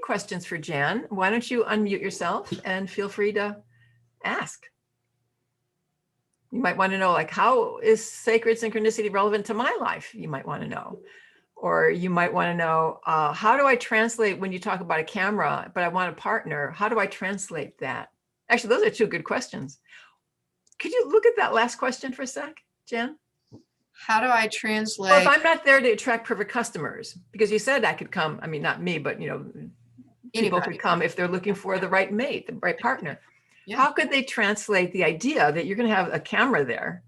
questions for Jan. Why don't you unmute yourself and feel free to ask. You might want to know, like, how is sacred synchronicity relevant to my life? You might want to know. Or you might want to know, how do I translate when you talk about a camera, but I want a partner? How do I translate that? Actually, those are two good questions. Could you look at that last question for a sec, Jan? How do I translate? Well, if I'm not there to attract perfect customers, because you said I could come, I mean, not me, but people could come if they're looking for the right mate, the right partner. Yeah. How could they translate the idea that you're going to have a camera there?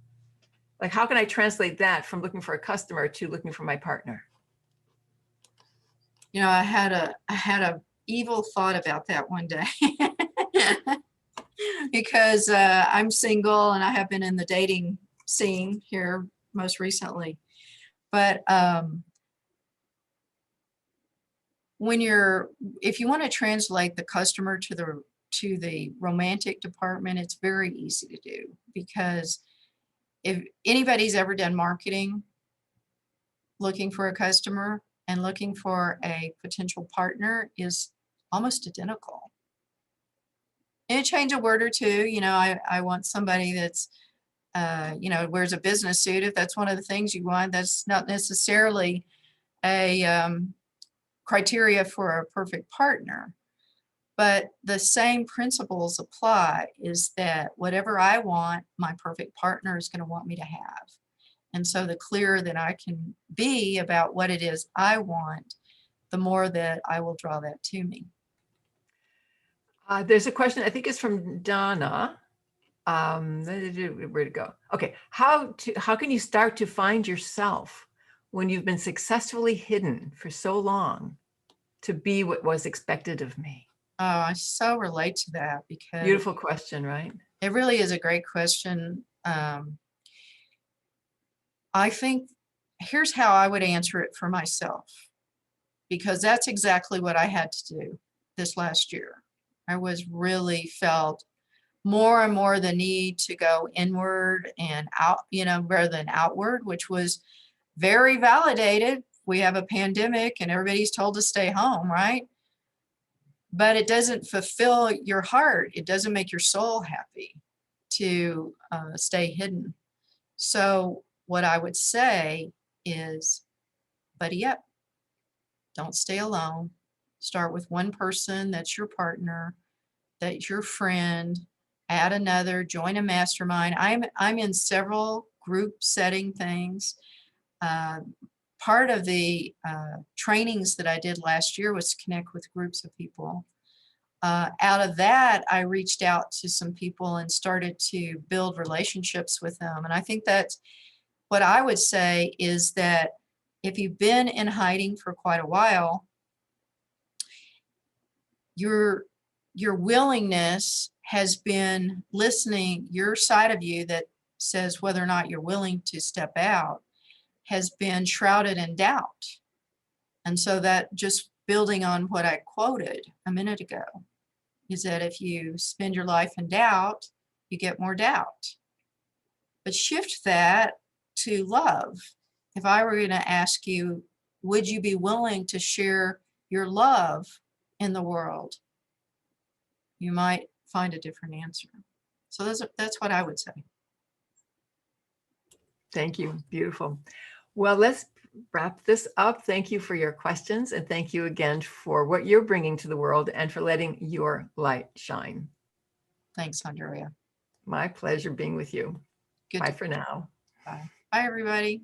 Like, how can I translate that from looking for a customer to looking for my partner? I had a evil thought about that one day because I'm single and I have been in the dating scene here most recently. But if you want to translate the customer to the romantic department, it's very easy to do, because if anybody's ever done marketing, looking for a customer and looking for a potential partner is almost identical. And change a word or two. I want somebody that's wears a business suit. If that's one of the things you want, that's not necessarily a criteria for a perfect partner. But the same principles apply, is that whatever I want, my perfect partner is going to want me to have. And so the clearer that I can be about what it is I want, the more that I will draw that to me. There's a question, I think it's from Donna. Where'd it go? Okay, how can you start to find yourself when you've been successfully hidden for so long to be what was expected of me? Oh, I so relate to that, because beautiful question, right? It really is a great question. I think here's how I would answer it for myself, because that's exactly what I had to do this last year. I really felt more and more the need to go inward and out, rather than outward, which was very validated. We have a pandemic and everybody's told to stay home, right? But it doesn't fulfill your heart. It doesn't make your soul happy to stay hidden. So what I would say is, buddy up. Don't stay alone. Start with one person that's your partner, that's your friend. Add another, join a mastermind. I'm in several group setting things. Part of the trainings that I did last year was to connect with groups of people. Out of that, I reached out to some people and started to build relationships with them. And I think that's what I would say, is that if you've been in hiding for quite a while, your willingness has been listening, your side of you that says whether or not you're willing to step out has been shrouded in doubt. And so that, just building on what I quoted a minute ago, is that if you spend your life in doubt, you get more doubt. But shift that to love. If I were going to ask you, would you be willing to share your love in the world? You might find a different answer. So that's what I would say. Thank you. Beautiful. Well, let's wrap this up. Thank you for your questions, and thank you again for what you're bringing to the world and for letting your light shine. Thanks, Andrea. My pleasure being with you. Bye for now. Bye. Bye, everybody.